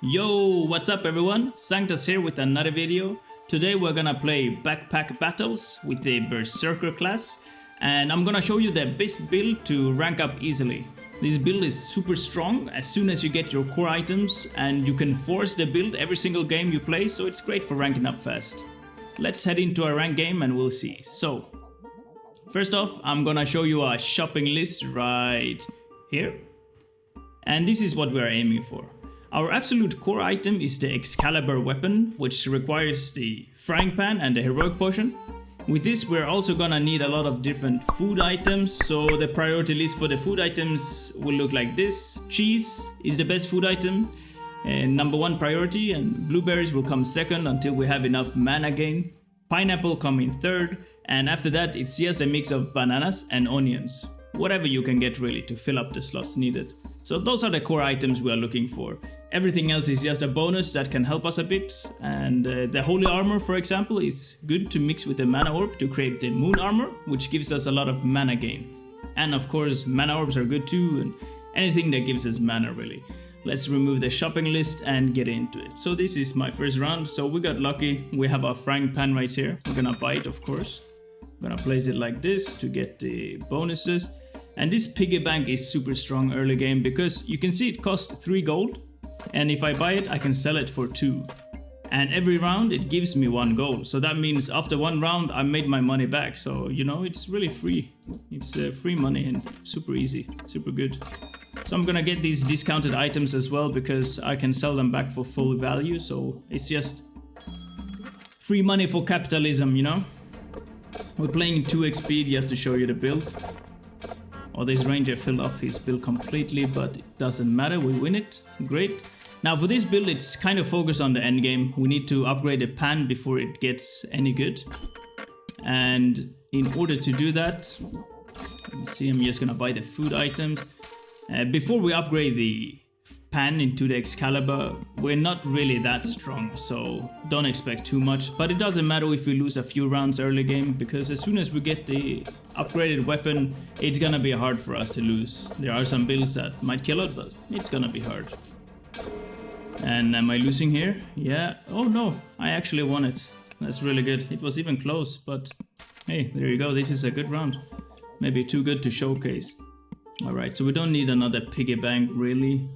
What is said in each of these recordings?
Yo, what's up everyone? Sanktas here with another video. Today we're gonna play backpack battles with the Berserker class, and I'm gonna show you the best build to rank up easily. This build is super strong as soon as you get your core items, and you can force the build every single game you play, so it's great for ranking up fast. Let's head into a rank game and we'll see. So, first off, I'm gonna show you a shopping list right here. And this is what we're aiming for. Our absolute core item is the Eggscalibur weapon, which requires the frying pan and the heroic potion. With this we're also gonna need a lot of different food items, so the priority list for the food items will look like this. Cheese is the best food item, and number one priority, and blueberries will come second until we have enough mana gain. Pineapple come in third, and after that it's just a mix of bananas and onions. Whatever you can get really to fill up the slots needed. So those are the core items we are looking for. Everything else is just a bonus that can help us a bit, and the holy armor, for example, is good to mix with the mana orb to create the moon armor, which gives us a lot of mana gain. And of course mana orbs are good too, and anything that gives us mana really. Let's remove the shopping list and get into it. So this is my first round, so we got lucky. We have our frying pan right here. We're gonna buy it, of course. I'm gonna place it like this to get the bonuses. And this piggy bank is super strong early game because you can see it costs 3 gold, and if I buy it I can sell it for 2. And every round it gives me 1 gold, so that means after 1 round I made my money back. So you know, it's really free. It's free money and super easy, super good. So I'm gonna get these discounted items as well because I can sell them back for full value, so it's just free money for capitalism, you know. We're playing 2x speed just to show you the build. Oh, this ranger filled up his build completely, but it doesn't matter, we win it. Great. Now for this build it's kind of focused on the end game. We need to upgrade the pan before it gets any good. And in order to do that, let me see, I'm just gonna buy the food items. Before we upgrade the pan into the Excalibur, we're not really that strong, so don't expect too much. But it doesn't matter if we lose a few rounds early game, because as soon as we get the upgraded weapon, it's gonna be hard for us to lose. There are some builds that might kill it, but it's gonna be hard. And am I losing here? Yeah. Oh no, I actually won it. That's really good. It was even close, but hey, there you go. This is a good round. Maybe too good to showcase. Alright, so we don't need another piggy bank really,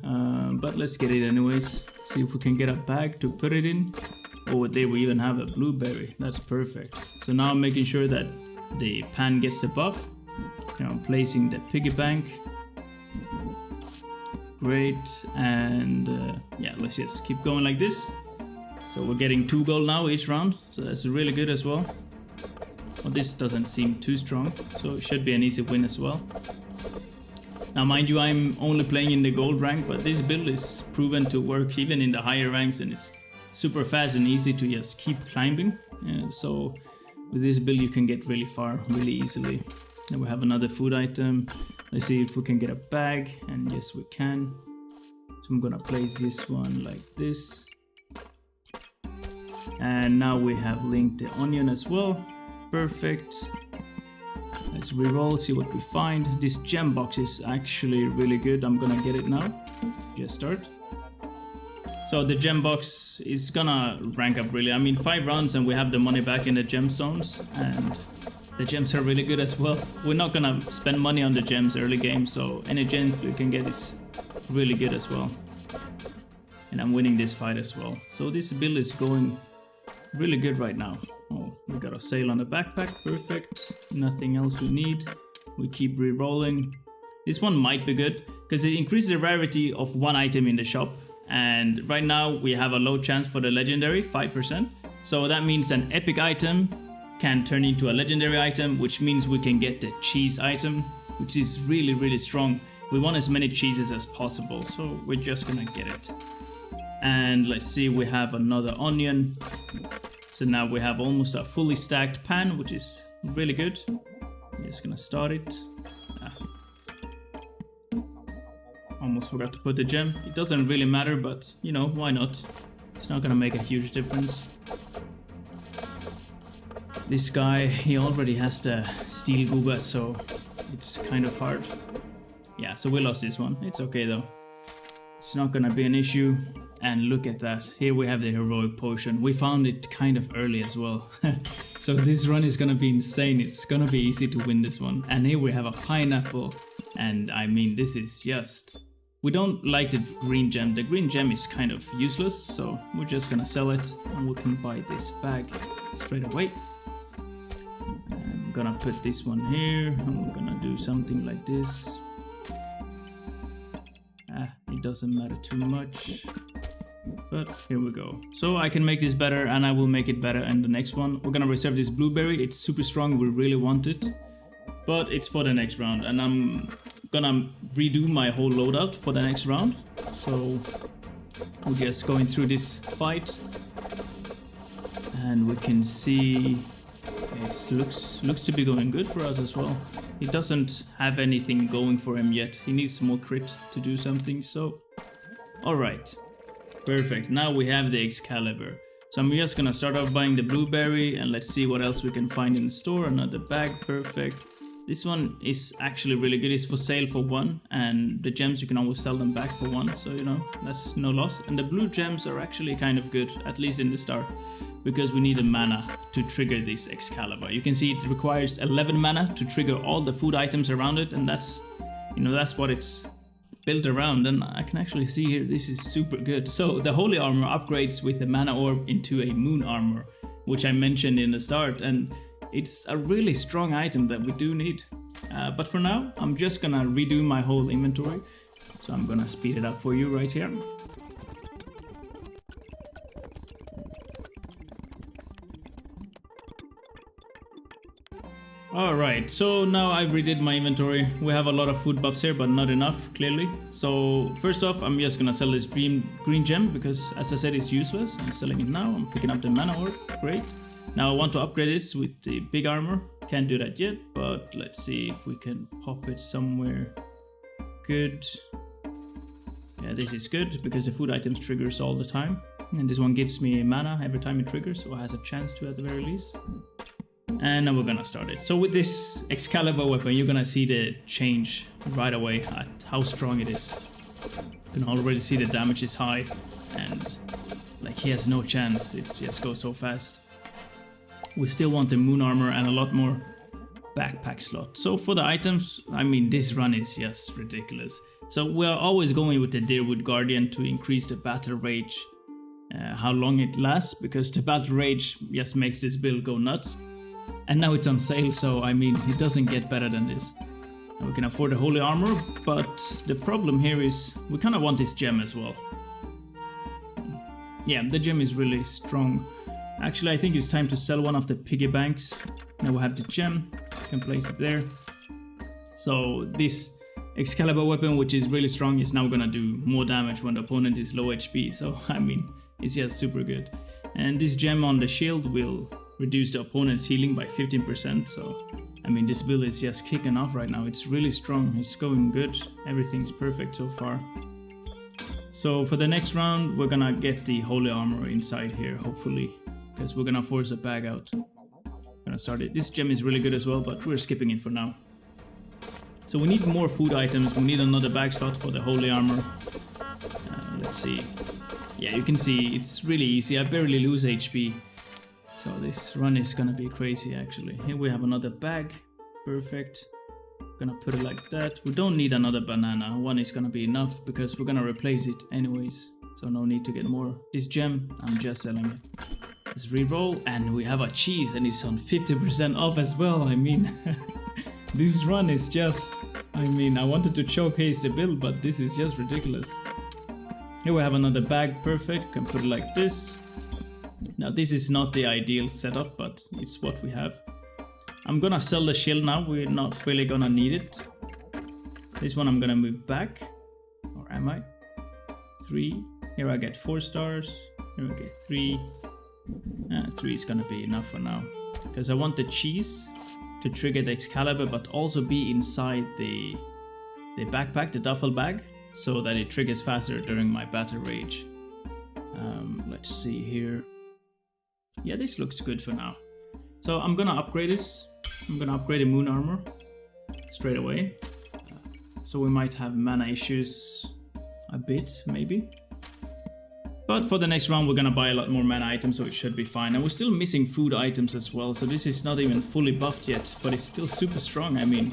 but let's get it anyways. See if we can get a bag to put it in. Oh, there we even have a blueberry. That's perfect. So now I'm making sure that the pan gets the buff. Now I'm placing the piggy bank. Great, and yeah, let's just keep going like this. So we're getting 2 gold now each round, so that's really good as well. Well, this doesn't seem too strong, so it should be an easy win as well. Now mind you, I'm only playing in the gold rank, but this build is proven to work even in the higher ranks, and it's super fast and easy to just keep climbing. So with this build you can get really far really easily. Then we have another food item. Let's see if we can get a bag, and yes we can. So I'm gonna place this one like this. And now we have linked the onion as well. Perfect. Let's reroll, see what we find. This gem box is actually really good. I'm gonna get it now. Just start. So the gem box is gonna rank up really. I mean, 5 rounds and we have the money back in the gem zones, and the gems are really good as well. We're not gonna spend money on the gems early game, so any gems we can get is really good as well. And I'm winning this fight as well. So this build is going really good right now. Oh, we got a sale on the backpack, perfect. Nothing else we need. We keep re-rolling. This one might be good because it increases the rarity of 1 item in the shop. And right now we have a low chance for the legendary, 5%. So that means an epic item can turn into a legendary item, which means we can get the cheese item, which is really, really strong. We want as many cheeses as possible, so we're just gonna get it. And let's see, we have another onion. So now we have almost a fully stacked pan, which is really good. I'm just gonna start it. Almost forgot to put the gem. It doesn't really matter, but you know, why not? It's not gonna make a huge difference. This guy, he already has the steel gooba, so it's kind of hard. Yeah, so we lost this one. It's okay though. It's not gonna be an issue. And look at that. Here we have the heroic potion. We found it kind of early as well. So this run is gonna be insane. It's gonna be easy to win this one. And here we have a pineapple. And I mean, this is just... We don't like the green gem. The green gem is kind of useless. So we're just gonna sell it. And we can buy this bag straight away. I'm gonna put this one here. And we're gonna do something like this. It doesn't matter too much. But here we go. So I can make this better, and I will make it better in the next one. We're gonna reserve this blueberry. It's super strong. We really want it. But it's for the next round. And I'm gonna redo my whole loadout for the next round. So we're just going through this fight. And we can see it looks to be going good for us as well. He doesn't have anything going for him yet. He needs more crit to do something. So, alright. Perfect. Now we have the Eggscalibur. So I'm just gonna start off buying the blueberry and let's see what else we can find in the store. Another bag. Perfect. This one is actually really good. It's for sale for 1, and the gems you can always sell them back for 1. So, you know, that's no loss. And the blue gems are actually kind of good, at least in the start, because we need a mana to trigger this Eggscalibur. You can see it requires 11 mana to trigger all the food items around it, and that's, you know, that's what it's built around. And I can actually see here, this is super good. So the holy armor upgrades with the mana orb into a moon armor, which I mentioned in the start, and it's a really strong item that we do need. But for now, I'm just gonna redo my whole inventory. So I'm gonna speed it up for you right here. Alright, so now I've redid my inventory. We have a lot of food buffs here, but not enough, clearly. So first off, I'm just gonna sell this green gem, because as I said, it's useless. I'm selling it now. I'm picking up the mana orb. Great. Now I want to upgrade this with the big armor. Can't do that yet, but let's see if we can pop it somewhere good. Yeah, this is good, because the food items triggers all the time. And this one gives me mana every time it triggers, so it has a chance to at the very least. And now we're gonna start it. So with this Excalibur weapon, you're gonna see the change right away at how strong it is. You can already see the damage is high, and like he has no chance. It just goes so fast. We still want the moon armor and a lot more backpack slot. So for the items, I mean, this run is just ridiculous. So we are always going with the Deerwood Guardian to increase the battle rage, how long it lasts, because the battle rage just makes this build go nuts. And now it's on sale, so I mean, it doesn't get better than this. And we can afford the holy armor, but the problem here is we kind of want this gem as well. Yeah, the gem is really strong. Actually, I think it's time to sell one of the piggy banks. Now we have the gem, we can place it there. So this Excalibur weapon, which is really strong, is now gonna do more damage when the opponent is low HP. So, I mean, it's just super good. And this gem on the shield will reduce the opponent's healing by 15%. So, I mean, this build is just kicking off right now. It's really strong, it's going good. Everything's perfect so far. So for the next round, we're gonna get the holy armor inside here, hopefully. Because we're gonna force a bag out. Gonna start it. This gem is really good as well, but we're skipping it for now. So we need more food items. We need another bag slot for the holy armor. Let's see. Yeah, you can see it's really easy. I barely lose HP. So this run is gonna be crazy actually. Here we have another bag. Perfect. Gonna put it like that. We don't need another banana. One is gonna be enough because we're gonna replace it anyways. So no need to get more. This gem, I'm just selling it. Let's re-roll, and we have a cheese, and it's on 50% off as well. I mean, this run is just, I mean, I wanted to showcase the build, but this is just ridiculous. Here we have another bag, perfect, can put it like this. Now this is not the ideal setup, but it's what we have. I'm gonna sell the shield now, we're not really gonna need it. This one I'm gonna move back, or am I? 3, here I get 4 stars, here I get 3. 3 is gonna be enough for now, because I want the cheese to trigger the Excalibur, but also be inside the backpack, the duffel bag, so that it triggers faster during my battle rage. Let's see here. Yeah, this looks good for now. So I'm gonna upgrade this. I'm gonna upgrade the moon armor straight away. So we might have mana issues a bit, maybe. But for the next round, we're gonna buy a lot more mana items, so it should be fine. And we're still missing food items as well, so this is not even fully buffed yet, but it's still super strong. I mean,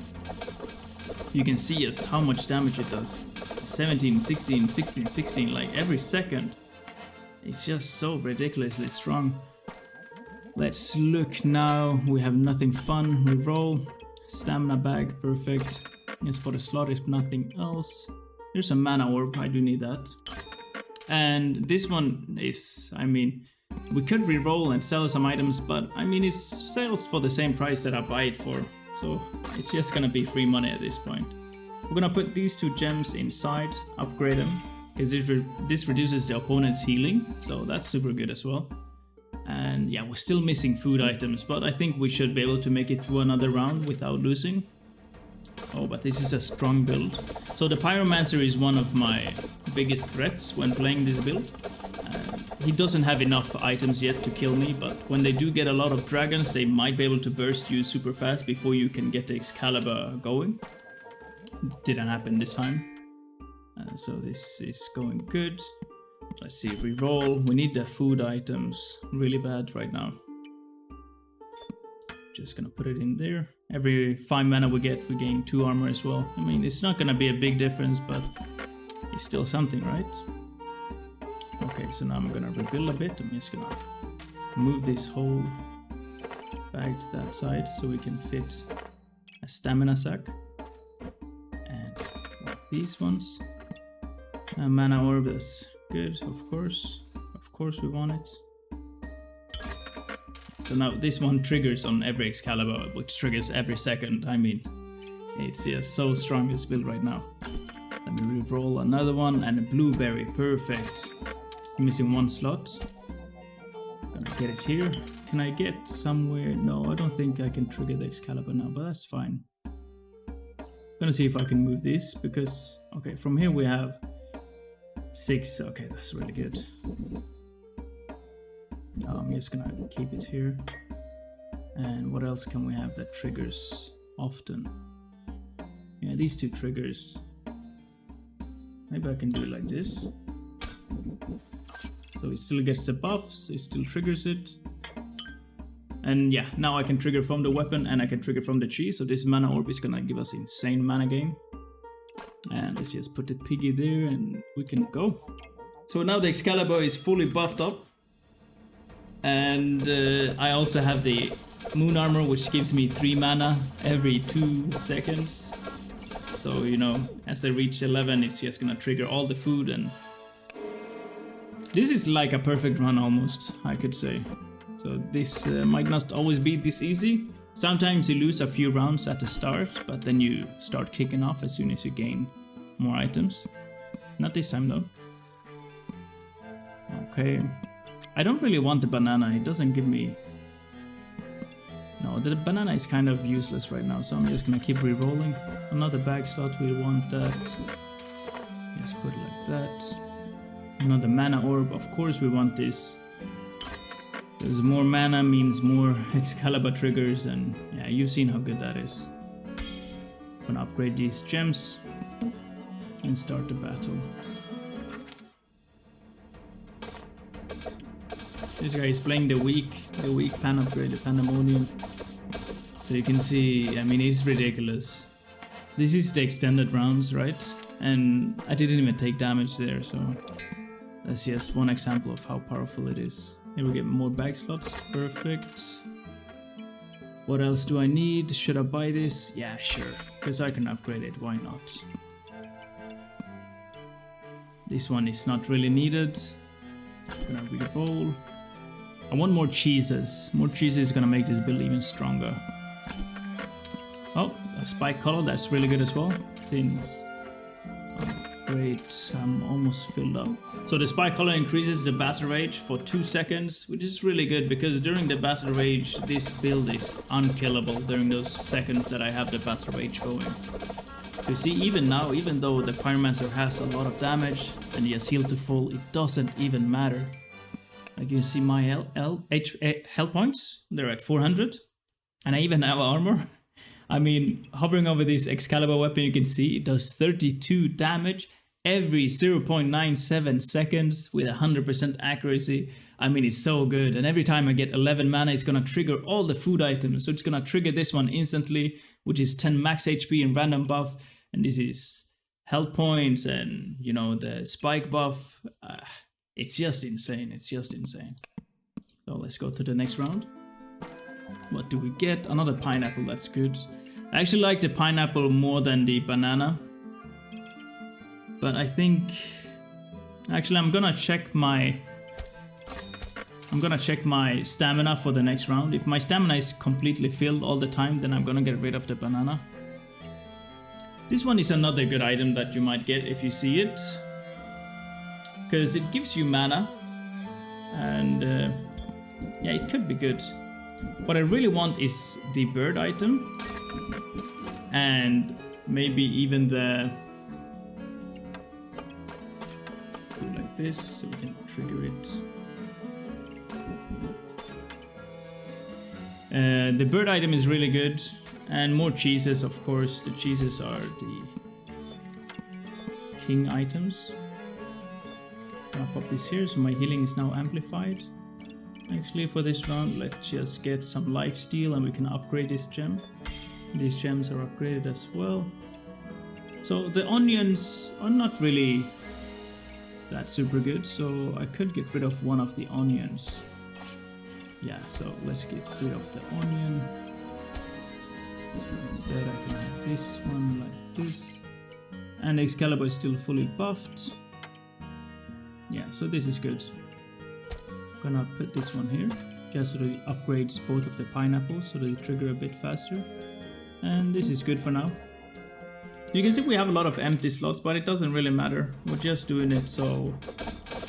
you can see just how much damage it does. 17, 16, 16, 16, like every second. It's just so ridiculously strong. Let's look now. We have nothing fun. We roll. Stamina bag, perfect. It's for the slot if nothing else. There's a mana orb, I do need that. And this one is, I mean, we could reroll and sell some items, but I mean, it sells for the same price that I buy it for. So it's just gonna be free money at this point. We're gonna put these 2 gems inside, upgrade them, because this reduces the opponent's healing, so that's super good as well. And yeah, we're still missing food items, but I think we should be able to make it through another round without losing. Oh, but this is a strong build. So the Pyromancer is one of my biggest threats when playing this build. He doesn't have enough items yet to kill me, but when they do get a lot of dragons, they might be able to burst you super fast before you can get the Excalibur going. Didn't happen this time. So this is going good. Let's see, reroll. We need the food items really bad right now. Just gonna put it in there. Every 5 mana we get, we gain 2 armor as well. I mean, it's not gonna be a big difference, but it's still something, right? Okay, so now I'm gonna rebuild a bit. I'm just gonna move this whole bag to that side so we can fit a stamina sack. And like these ones. A mana orb, that's good, of course. Of course we want it. So now this one triggers on every Excalibur, which triggers every second. I mean, it's just so strong this build right now. Let me re-roll another one and a blueberry, perfect. I'm missing 1 slot. Gonna get it here. Can I get somewhere? No, I don't think I can trigger the Excalibur now, but that's fine. Gonna see if I can move this because, okay, from here we have 6. Okay, that's really good. I'm just gonna keep it here. And what else can we have that triggers often? Yeah, these 2 triggers. Maybe I can do it like this. So it still gets the buffs, it still triggers it. And yeah, now I can trigger from the weapon and I can trigger from the cheese. So this mana orb is gonna give us insane mana gain. And let's just put the piggy there and we can go. So now the Excalibur is fully buffed up. And I also have the moon armor, which gives me 3 mana every 2 seconds. So, you know, as I reach 11, it's just gonna trigger all the food. And this is like a perfect run almost, I could say. So this might not always be this easy. Sometimes you lose a few rounds at the start, but then you start kicking off as soon as you gain more items. Not this time though. Okay. I don't really want the banana, it doesn't give me... No, the banana is kind of useless right now, so I'm just gonna keep re-rolling. Another bag slot, we want that. Just put it like that. Another mana orb, of course we want this. Because more mana means more Excalibur triggers, and yeah, you've seen how good that is. I'm gonna upgrade these gems and start the battle. This guy is playing the weak pan upgrade, the Pandemonium. So you can see, I mean, it's ridiculous. This is the extended rounds, right? And I didn't even take damage there, so that's just one example of how powerful it is. Here we get more bag slots, perfect. What else do I need? Should I buy this? Yeah, sure, because I can upgrade it, why not? This one is not really needed. I'm gonna re-roll. I want more cheeses. More cheeses is gonna make this build even stronger. Oh, a spike color, that's really good as well. Things. Oh, great, I'm almost filled up. So the spike color increases the battle rage for 2 seconds, which is really good because during the battle rage, this build is unkillable during those seconds that I have the battle rage going. You see, even now, even though the Pyromancer has a lot of damage and he has healed to full, it doesn't even matter. Like you see my health points, they're at 400. And I even have armor. I mean, hovering over this Excalibur weapon, you can see it does 32 damage every 0.97 seconds with 100% accuracy. I mean, it's so good. And every time I get 11 mana, it's gonna trigger all the food items. So it's gonna trigger this one instantly, which is 10 max HP and random buff. And this is health points and, you know, the spike buff. It's just insane. It's just insane. So let's go to the next round. What do we get? Another pineapple, that's good. I actually like the pineapple more than the banana. But I think... Actually, I'm gonna check my stamina for the next round. If my stamina is completely filled all the time, then I'm gonna get rid of the banana. This one is another good item that you might get if you see it. Because it gives you mana. And yeah, it could be good. What I really want is the bird item. And maybe even the... do like this, so we can trigger it. The bird item is really good. And more cheeses, of course. The cheeses are the king items. I'll pop this here, so my healing is now amplified. Actually, for this round, let's just get some lifesteal and we can upgrade this gem. These gems are upgraded as well. So the onions are not really that super good, so I could get rid of one of the onions. Yeah, so let's get rid of the onion. Instead I can have this one like this. And Eggscalibur is still fully buffed. Yeah, so this is good. I'm gonna put this one here, just so that it upgrades both of the pineapples so that they trigger a bit faster. And this is good for now. You can see we have a lot of empty slots, but it doesn't really matter. We're just doing it so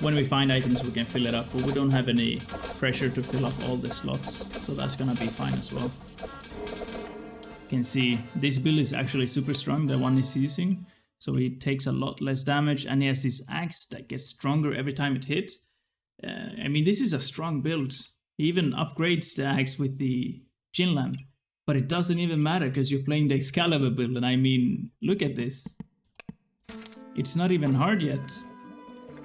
when we find items we can fill it up, but we don't have any pressure to fill up all the slots, so that's gonna be fine as well. You can see this build is actually super strong, the one he's using. So it takes a lot less damage, and he has this axe that gets stronger every time it hits. I mean, this is a strong build. He even upgrades the axe with the gin lamp. But it doesn't even matter because you're playing the Eggscalibur build, and I mean, look at this. It's not even hard yet.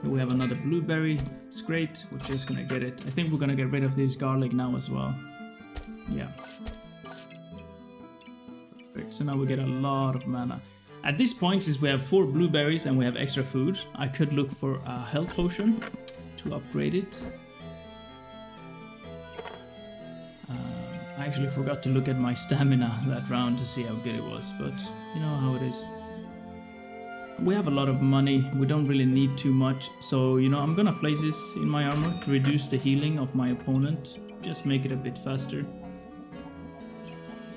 Here we have another blueberry. It's great. We're just gonna get it. I think we're gonna get rid of this garlic now as well. Yeah. Perfect. So now we get a lot of mana. At this point, since we have 4 blueberries and we have extra food, I could look for a health potion to upgrade it. I actually forgot to look at my stamina that round to see how good it was, but you know how it is. We have a lot of money, we don't really need too much, so you know, I'm gonna place this in my armor to reduce the healing of my opponent, just make it a bit faster.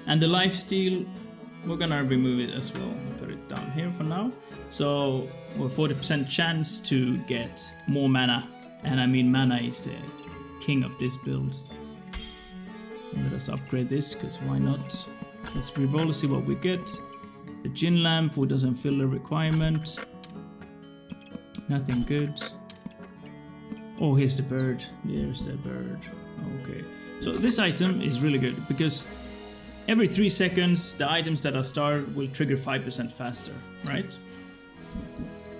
And the lifesteal, we're gonna remove it as well, put it down here for now. So we're 40% chance to get more mana, and I mean mana is the king of this build. Let us upgrade this, because why not? Let's reroll to see what we get. The gin lamp, who doesn't fill the requirement. Nothing good. Oh, here's the bird. There's the bird. Okay. So this item is really good, because every 3 seconds, the items that are starred will trigger 5% faster, right?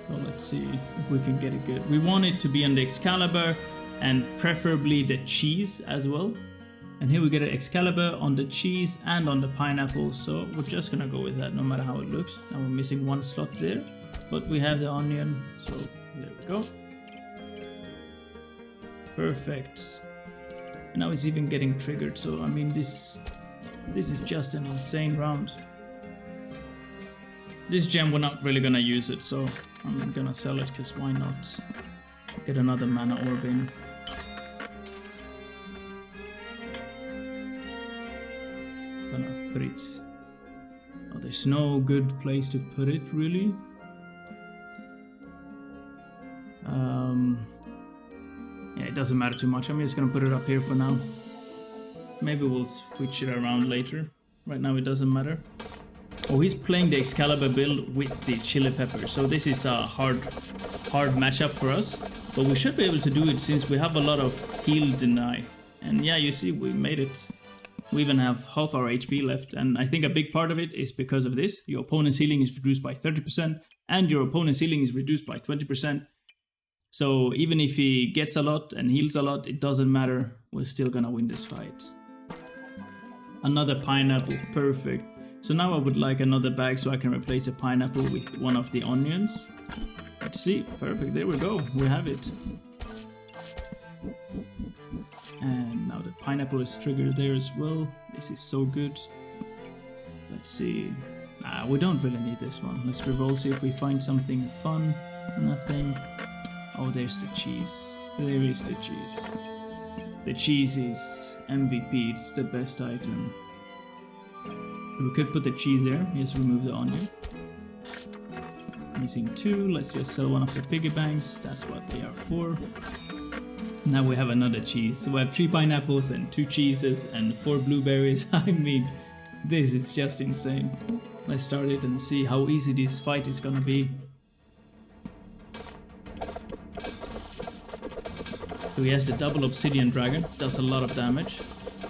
So let's see if we can get it good. We want it to be on the Eggscalibur, and preferably the cheese as well. And here we get an Eggscalibur on the cheese and on the pineapple, so we're just gonna go with that no matter how it looks. Now we're missing 1 slot there, but we have the onion, so there we go. Perfect. And now it's even getting triggered, so I mean this is just an insane round. This gem we're not really gonna use it, so I'm gonna sell it, because why not? Get another mana orb in. Gonna put it. Oh, there's no good place to put it really. Yeah, it doesn't matter too much. I'm just gonna put it up here for now. Maybe we'll switch it around later. Right now it doesn't matter. Oh, he's playing the Eggscalibur build with the chili pepper, so this is a hard matchup for us. But we should be able to do it since we have a lot of heal deny. And yeah, you see, we made it. We even have half our HP left, and I think a big part of it is because of this. Your opponent's healing is reduced by 30%, and your opponent's healing is reduced by 20%. So even if he gets a lot and heals a lot, it doesn't matter. We're still gonna win this fight. Another pineapple, perfect. So now I would like another bag so I can replace the pineapple with one of the onions. Let's see, perfect, there we go, we have it. And now the pineapple is triggered there as well. This is so good. Let's see. We don't really need this one. Let's reroll, see if we find something fun. Nothing. Oh, there's the cheese. There is the cheese. The cheese is MVP, it's the best item. We could put the cheese there, just remove the onion. Missing 2, let's just sell one of the piggy banks, that's what they are for. Now we have another cheese. So we have 3 pineapples and 2 cheeses and 4 blueberries. I mean, this is just insane. Let's start it and see how easy this fight is gonna be. So he has the double obsidian dragon, does a lot of damage,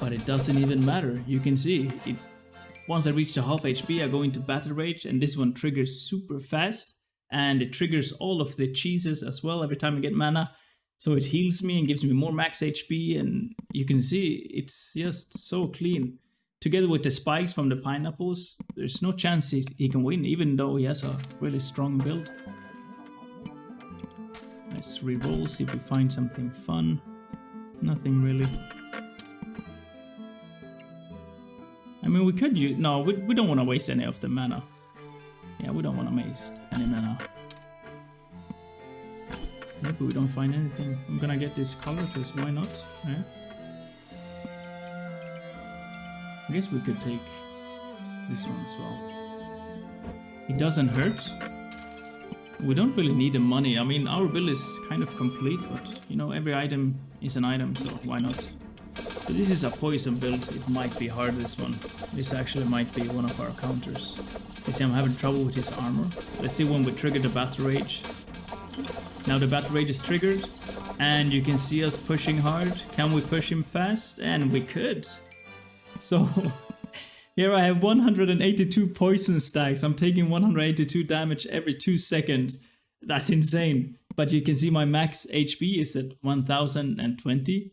but it doesn't even matter. You can see, once I reach the half HP, I go into battle rage, and this one triggers super fast, and it triggers all of the cheeses as well every time I get mana. So it heals me and gives me more max HP, and you can see it's just so clean. Together with the spikes from the pineapples, there's no chance he can win, even though he has a really strong build. Let's reroll, see if we find something fun. Nothing really. I mean, we could use... No, we don't want to waste any of the mana. Yeah, we don't want to waste any mana. Maybe we don't find anything. I'm gonna get this color, because why not? Yeah. I guess we could take this one as well. It doesn't hurt. We don't really need the money. I mean, our build is kind of complete, but you know, every item is an item, so why not? So this is a poison build. It might be hard, this one. This actually might be one of our counters. You see, I'm having trouble with his armor. Let's see when we trigger the battle rage. Now the battle rage is triggered, and you can see us pushing hard. Can we push him fast? And we could. So here I have 182 poison stacks. I'm taking 182 damage every 2 seconds. That's insane. But you can see my max HP is at 1020,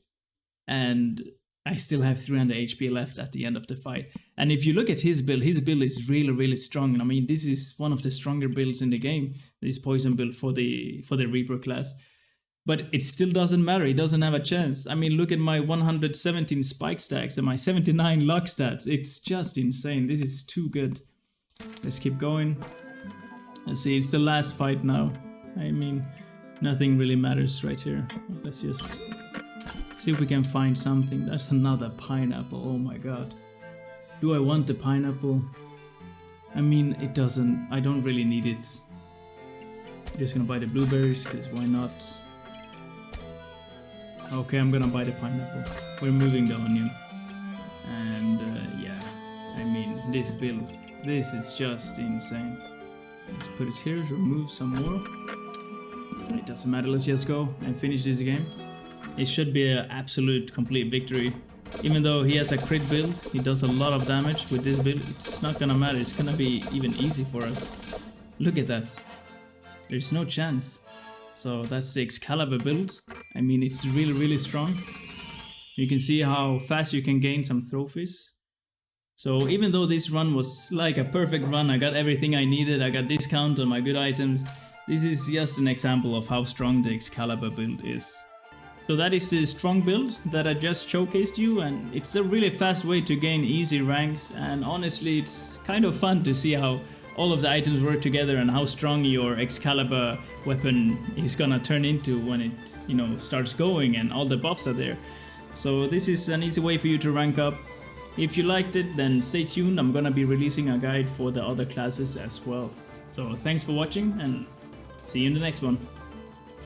and I still have 300 HP left at the end of the fight. And if you look at his build is really, really strong. I mean, this is one of the stronger builds in the game, this poison build for the Reaper class. But it still doesn't matter, he doesn't have a chance. I mean, look at my 117 spike stacks and my 79 luck stats. It's just insane, this is too good. Let's keep going. Let's see, it's the last fight now. I mean, nothing really matters right here. Let's just see if we can find something. That's another pineapple, oh my god. Do I want the pineapple? I mean, it doesn't, I don't really need it. I'm just gonna buy the blueberries, because why not? Okay, I'm gonna buy the pineapple. We're moving the onion. And yeah, I mean, this build, this is just insane. Let's put it here, remove some more. It doesn't matter, let's just go and finish this game. It should be an absolute complete victory. Even though he has a crit build, he does a lot of damage with this build, it's not gonna matter, it's gonna be even easy for us. Look at that. There's no chance. So that's the Eggscalibur build. I mean, it's really, really strong. You can see how fast you can gain some trophies. So even though this run was like a perfect run, I got everything I needed, I got discount on my good items. This is just an example of how strong the Eggscalibur build is. So that is the strong build that I just showcased you, and it's a really fast way to gain easy ranks, and honestly it's kind of fun to see how all of the items work together and how strong your Eggscalibur weapon is gonna turn into when it, you know, starts going and all the buffs are there. So this is an easy way for you to rank up. If you liked it, then stay tuned, I'm gonna be releasing a guide for the other classes as well. So thanks for watching, and see you in the next one.